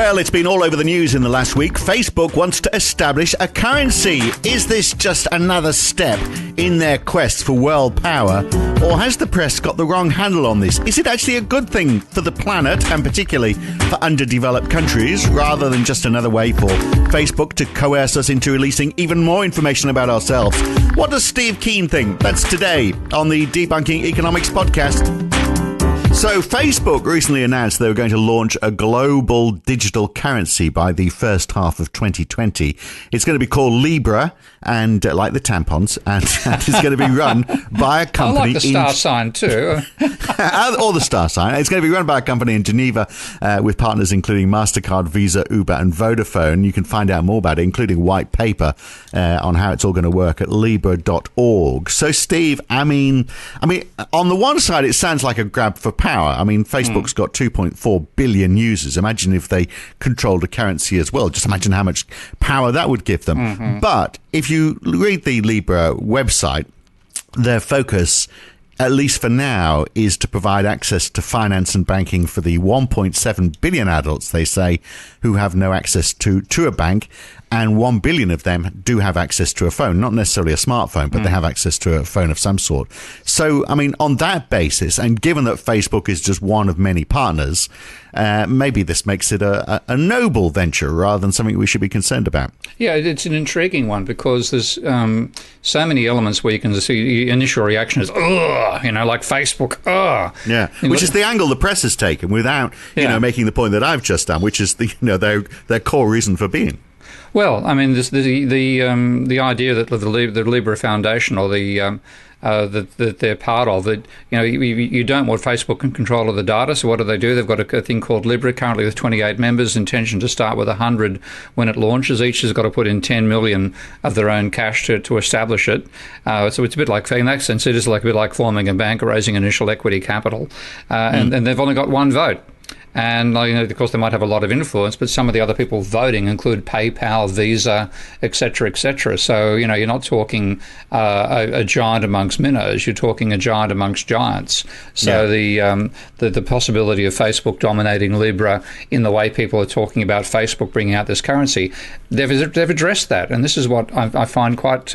Well, it's been all over the news in the last week. Facebook wants to establish a currency. Is this just another step in their quest for world power? Or has the press got the wrong handle on this? Is it actually a good thing for the planet, and particularly for underdeveloped countries, rather than just another way for Facebook to coerce us into releasing even more information about ourselves? What does Steve Keen think? That's today on the Debunking Economics podcast. So Facebook recently announced they were going to launch a global digital currency by the first half of 2020. It's going to be called Libra, and like the tampons, and it's going to be run by a company. I like the star sign too. Or the star sign. It's going to be run by a company in Geneva with partners including MasterCard, Visa, Uber and Vodafone. You can find out more about it, including white paper on how it's all going to work at Libra.org. So, Steve, I mean, on the one side, it sounds like a grab for power. I mean, Facebook's got 2.4 billion users. Imagine if they controlled a currency as well. Just imagine how much power that would give them. Mm-hmm. But if you read the Libra website, their focus, at least for now, is to provide access to finance and banking for the 1.7 billion adults, they say, who have no access to a bank. And 1 billion of them do have access to a phone, not necessarily a smartphone, but they have access to a phone of some sort. So, I mean, on that basis, and given that Facebook is just one of many partners, maybe this makes it a noble venture rather than something we should be concerned about. Yeah, it's an intriguing one because there's so many elements where you can see the initial reaction is, ugh, like Facebook, ugh. Yeah, which is the angle the press has taken without, making the point that I've just done, which is their core reason for being. Well, I mean, the idea that the Libra Foundation or that they're part of it, you don't want Facebook in control of the data. So what do? They've got a thing called Libra, currently with 28 members, intention to start with 100 when it launches. Each has got to put in 10 million of their own cash to establish it. So it's a bit like, in that sense, it is a bit like forming a bank or raising initial equity capital. And they've only got one vote. And, of course, they might have a lot of influence, but some of the other people voting include PayPal, Visa, et cetera, et cetera. So, you're not talking a giant amongst minnows. You're talking a giant amongst giants. So the possibility of Facebook dominating Libra in the way people are talking about Facebook bringing out this currency, they've addressed that. And this is what I find quite...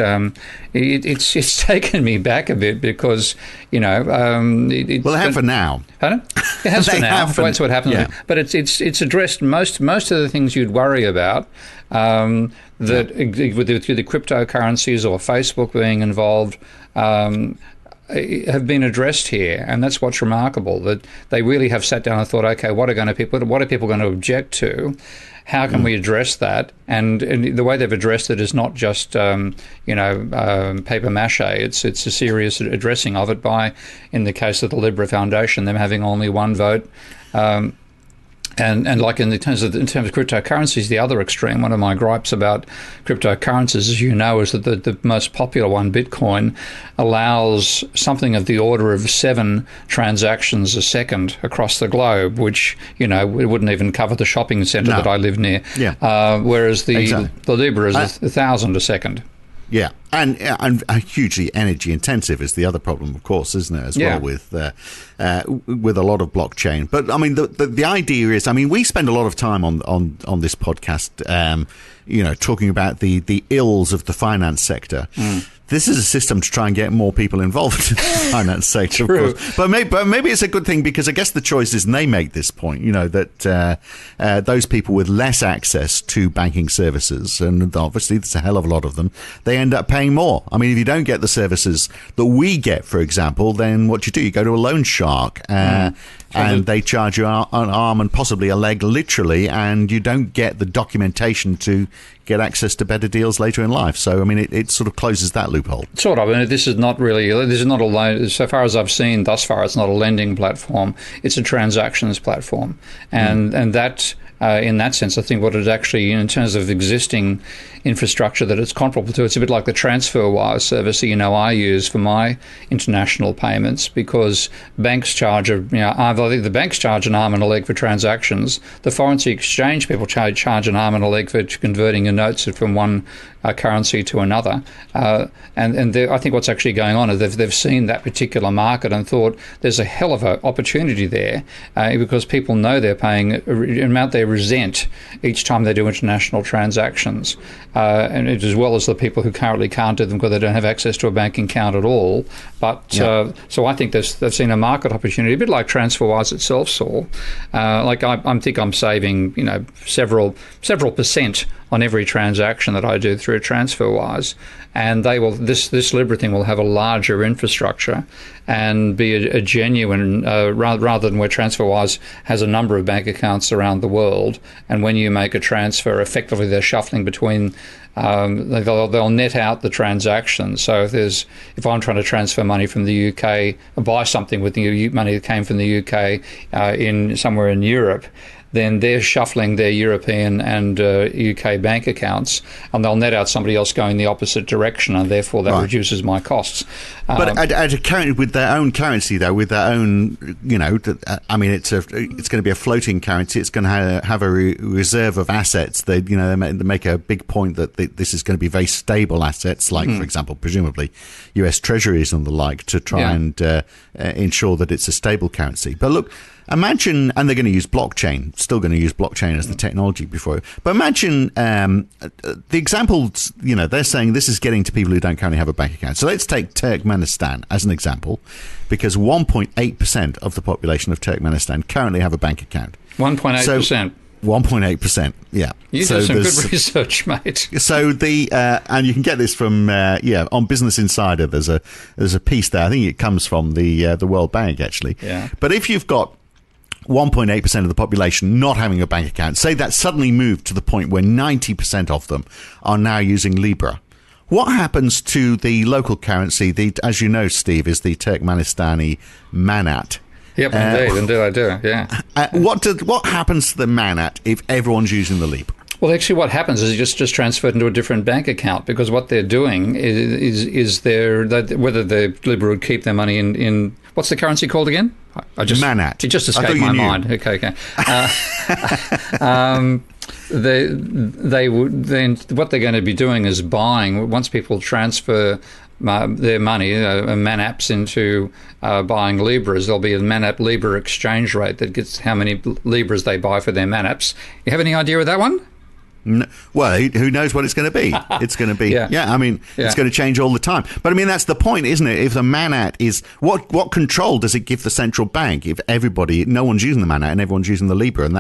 It's taken me back a bit because, well, they have for now. Pardon? It has for now. That's what happens. Yeah. But it's addressed most of the things you'd worry about with the cryptocurrencies or Facebook being involved have been addressed here, and that's what's remarkable, that they really have sat down and thought, okay, what are people going to object to? How can we address that? And the way they've addressed it is not just paper mache. It's a serious addressing of it by, in the case of the Libra Foundation, them having only one vote. And like in terms of cryptocurrencies, the other extreme, one of my gripes about cryptocurrencies, as you know, is that the most popular one, Bitcoin, allows something of the order of 7 transactions a second across the globe, which, it wouldn't even cover the shopping centre that I live near. Yeah. Whereas the Libra is 1,000 a second. Yeah, and hugely energy intensive is the other problem, of course, isn't it? As well with a lot of blockchain. But I mean, the idea is, we spend a lot of time on this podcast, talking about the ills of the finance sector. This is a system to try and get more people involved in the finance sector, of course. But maybe it's a good thing, because I guess the choice is, and they make this point, that those people with less access to banking services, and obviously there's a hell of a lot of them, they end up paying more. I mean, if you don't get the services that we get, for example, then what you do, you go to a loan shark, and they charge you an arm and possibly a leg, literally, and you don't get the documentation to get access to better deals later in life. So, it sort of closes that loophole. Sort of. This is not a loan. So far as I've seen thus far, it's not a lending platform. It's a transactions platform. And that, in that sense, I think what it actually, in terms of existing infrastructure that it's comparable to, it's a bit like the TransferWise service I use for my international payments, because banks charge the banks charge an arm and a leg for transactions. The foreign exchange people charge an arm and a leg for converting your notes from one currency to another. And I think what's actually going on is they've seen that particular market and thought there's a hell of an opportunity there, because people know they're paying an amount they resent each time they do international transactions, and as well as the people who currently can't do them because they don't have access to a banking account at all. But so I think they've seen a market opportunity, a bit like TransferWise itself saw. I think I'm saving several percent on every transaction that I do through TransferWise, and this Libra thing will have a larger infrastructure and be a genuine rather than where TransferWise has a number of bank accounts around the world, and when you make a transfer, effectively they're shuffling between. They'll net out the transactions. So if I'm trying to transfer money from the UK, buy something with the money that came from the UK in somewhere in Europe, then they're shuffling their European and UK bank accounts, and they'll net out somebody else going the opposite direction, and therefore that reduces my costs. But at a current with their own currency, though, with their own, it's going to be a floating currency. It's going to have a reserve of assets. They make a big point that this is going to be very stable assets, like for example, presumably U.S. Treasuries and the like, to try and ensure that it's a stable currency. But look. Imagine, and they're going to use blockchain, still going to use blockchain as the technology before it. But imagine the examples, they're saying this is getting to people who don't currently have a bank account. So let's take Turkmenistan as an example, because 1.8% of the population of Turkmenistan currently have a bank account. 1.8%. 1.8%, yeah. You do some good research, mate. So and you can get this from on Business Insider. There's a piece there. I think it comes from the World Bank actually. Yeah. But if you've got 1.8% of the population not having a bank account, say that suddenly moved to the point where 90% of them are now using Libra. What happens to the local currency? As you know, Steve, is the Turkmenistani manat. Yep, indeed I do. Yeah. What happens to the manat if everyone's using the Libra? Well, actually, what happens is you just transfer it into a different bank account, because what they're doing is whether the Libra would keep their money in what's the currency called again? Manat. It just escaped my mind. Okay. They would then what they're going to be doing is buying, once people transfer their money, Manaps, into buying Libras, there'll be a Manap Libra exchange rate that gets how many Libras they buy for their Manaps. You have any idea of that one? No, well, who knows what it's going to be? It's going to be, it's going to change all the time. But I mean, that's the point, isn't it? If the manat is, what control does it give the central bank if no one's using the manat and everyone's using the Libra, and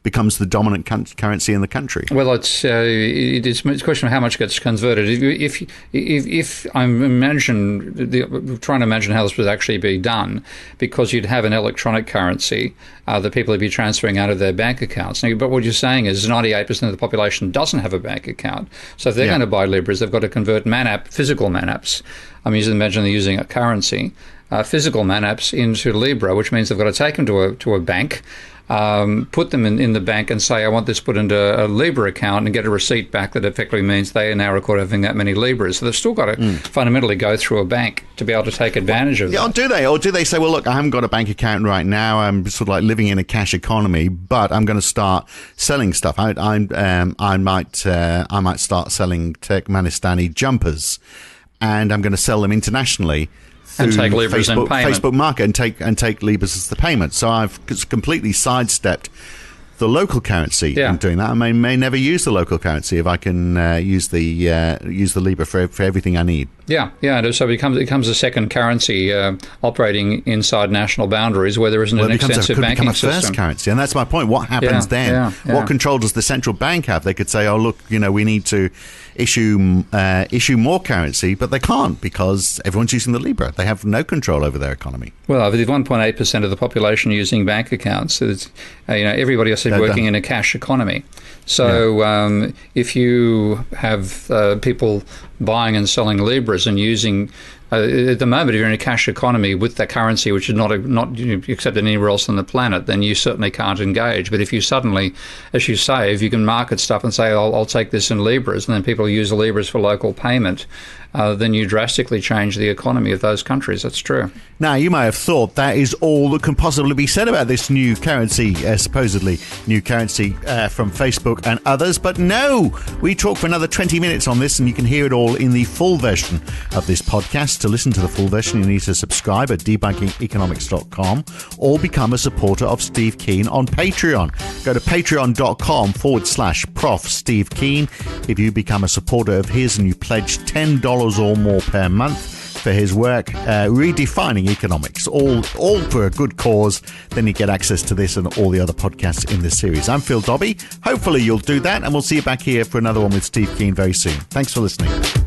becomes the dominant currency in the country? Well, it's a question of how much gets converted. If I'm trying to imagine how this would actually be done, because you'd have an electronic currency that people would be transferring out of their bank accounts. Now, but what you're saying is 98% of the population doesn't have a bank account. So if they're going to buy Libras, they've got to convert physical Manaps. Imagine they're using a currency, physical Manaps into Libra, which means they've got to take them to a bank, put them in the bank and say, I want this put into a Libra account, and get a receipt back that effectively means they are now recorded having that many Libras. So they've still got to fundamentally go through a bank to be able to take advantage of that. Or do they say, well, look, I haven't got a bank account right now. I'm sort of like living in a cash economy, but I'm going to start selling stuff. I might start selling Turkmenistani jumpers, and I'm going to sell them internationally. And take Libras in payment. Facebook Market, and take Libras as the payment. So I've completely sidestepped the local currency in doing that. I may never use the local currency if I can use the Libra for everything I need. Yeah. So it becomes a second currency operating inside national boundaries where there isn't an extensive banking system. It becomes a first currency, and that's my point. What happens then? What control does the central bank have? They could say, "Oh, look, we need to issue more currency," but they can't because everyone's using the Libra. They have no control over their economy. Well, with 1.8% of the population using bank accounts, it's, everybody else is working in a cash economy. So if you have people buying and selling Libras and using, at the moment, if you're in a cash economy with that currency, which is not accepted anywhere else on the planet, then you certainly can't engage. But if you suddenly, as you say, if you can market stuff and say, I'll take this in Libras, and then people use the Libras for local payment, then you drastically change the economy of those countries. That's true. Now, you may have thought that is all that can possibly be said about this new currency, supposedly new currency from Facebook and others, but no! We talk for another 20 minutes on this, and you can hear it all in the full version of this podcast. To listen to the full version, you need to subscribe at debunkingeconomics.com or become a supporter of Steve Keen on Patreon. Go to patreon.com/Prof. Steve Keen. If you become a supporter of his and you pledge $10 or more per month for his work redefining economics, all for a good cause, then you get access to this and all the other podcasts in this series. I'm Phil Dobbie. Hopefully you'll do that, and we'll see you back here for another one with Steve Keen very soon. Thanks for listening.